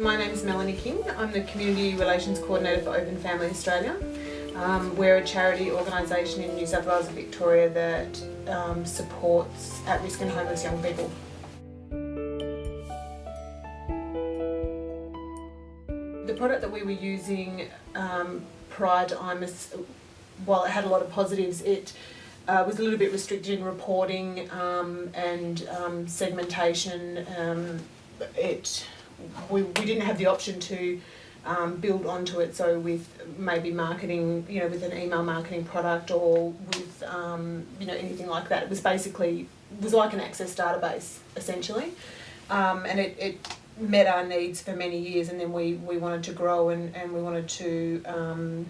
My name is Melanie King. I'm the Community Relations Coordinator for Open Family Australia. We're a charity organisation in New South Wales and Victoria that supports at-risk and homeless young people. The product that we were using prior to iMIS, while it had a lot of positives, it was a little bit restricted in reporting and segmentation. We didn't have the option to build onto it, so with maybe marketing, with an email marketing product or with anything like that. It was like an access database essentially, and it met our needs for many years, and then we wanted to grow and we wanted to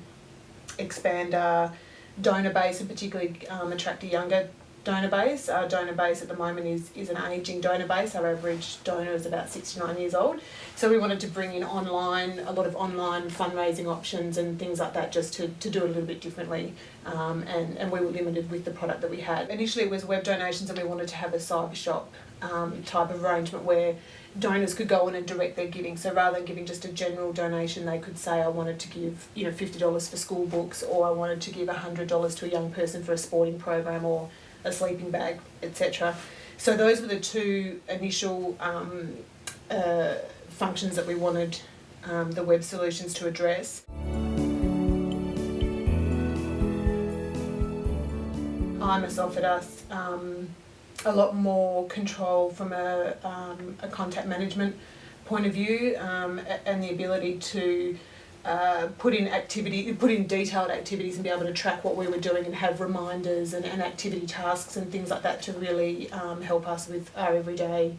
expand our donor base and particularly attract a younger donor base. Our donor base at the moment is an ageing donor base. Our average donor is about 69 years old. So we wanted to bring in a lot of online fundraising options and things like that, just to do it a little bit differently. And we were limited with the product that we had. Initially it was web donations, and we wanted to have a cyber shop type of arrangement where donors could go in and direct their giving. So rather than giving just a general donation, they could say, I wanted to give $50 for school books, or I wanted to give $100 to a young person for a sporting program or a sleeping bag, etc. So those were the two initial functions that we wanted the web solutions to address. iMIS offered us a lot more control from a contact management point of view, and the ability to put in detailed activities and be able to track what we were doing and have reminders and activity tasks and things like that to really help us with our everyday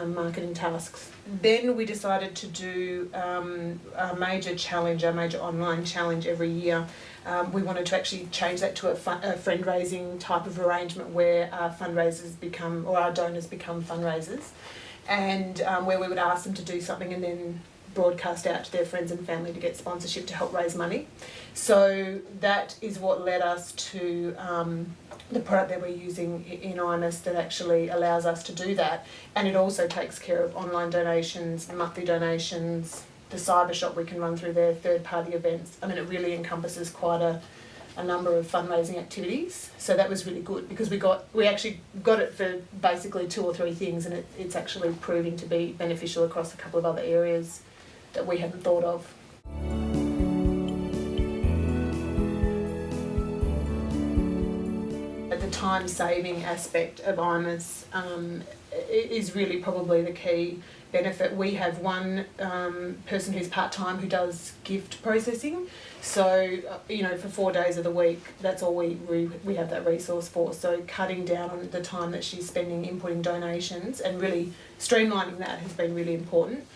marketing tasks. Then we decided to do a major online challenge every year. We wanted to actually change that to a friend-raising type of arrangement where our donors become fundraisers, and where we would ask them to do something and then broadcast out to their friends and family to get sponsorship to help raise money. So that is what led us to the product that we're using in iMIS that actually allows us to do that, and it also takes care of online donations, monthly donations, the cyber shop we can run through their third-party events. I mean, it really encompasses quite a number of fundraising activities. So that was really good because we actually got it for basically 2 or 3 things, and it's actually proving to be beneficial across a couple of other areas that we hadn't thought of. The time-saving aspect of iMIS is really probably the key benefit. We have one person who's part-time who does gift processing, so for 4 days of the week, that's all we have that resource for. So cutting down on the time that she's spending inputting donations and really streamlining that has been really important.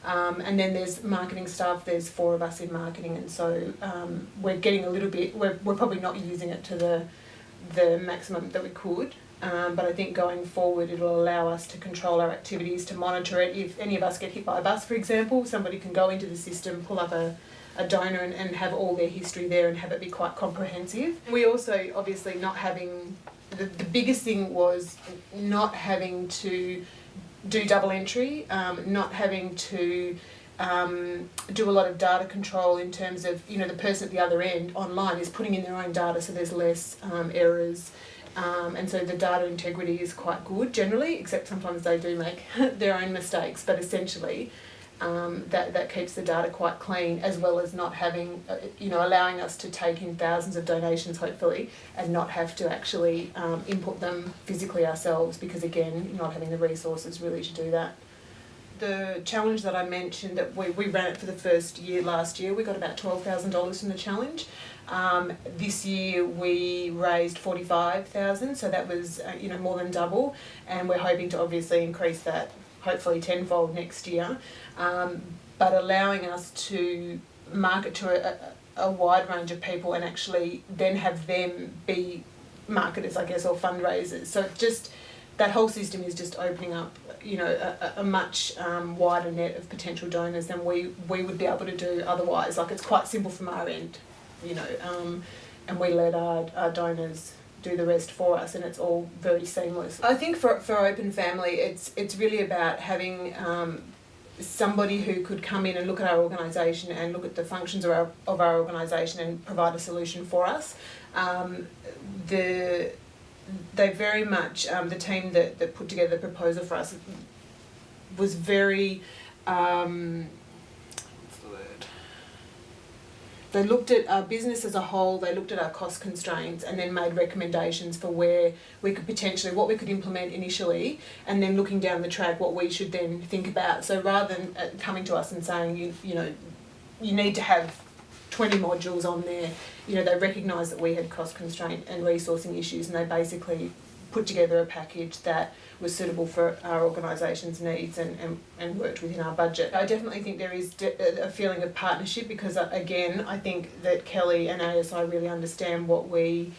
And then there's marketing staff. There's 4 of us in marketing, and so we're getting a little bit. We're probably not using it to the maximum that we could, but I think going forward it'll allow us to control our activities, to monitor it. If any of us get hit by a bus, for example, somebody can go into the system, pull up a donor and have all their history there and have it be quite comprehensive. We also obviously not having, the biggest thing was not having to do double entry, not having to do a lot of data control in terms of, the person at the other end online is putting in their own data, so there's less errors, and so the data integrity is quite good generally, except sometimes they do make their own mistakes, but essentially that keeps the data quite clean, as well as not having, allowing us to take in thousands of donations hopefully and not have to actually input them physically ourselves, because again, not having the resources really to do that. The challenge that I mentioned, that we ran it for the first year last year, we got about $12,000 from the challenge. This year we raised $45,000, so that was more than double, and we're hoping to obviously increase that hopefully tenfold next year, but allowing us to market to a wide range of people and actually then have them be marketers, I guess, or fundraisers. So just that whole system is just opening up a much wider net of potential donors than we would be able to do otherwise. Like, it's quite simple from our end, and we let our donors do the rest for us, and it's all very seamless. I think for Open Family, it's really about having somebody who could come in and look at our organisation and look at the functions of our organisation and provide a solution for us. They very much, the team that put together the proposal for us was very, they looked at our business as a whole, they looked at our cost constraints and then made recommendations for where we could potentially, what we could implement initially, and then looking down the track what we should then think about. So rather than coming to us and saying, you need to have 20 modules on there, they recognised that we had cost constraint and resourcing issues, and they basically put together a package that was suitable for our organisation's needs and worked within our budget. I definitely think there is a feeling of partnership because, again, I think that Kelly and ASI really understand what we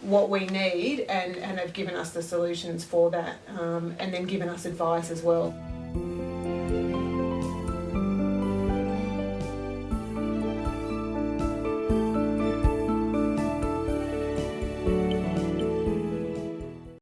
need and have given us the solutions for that, and then given us advice as well.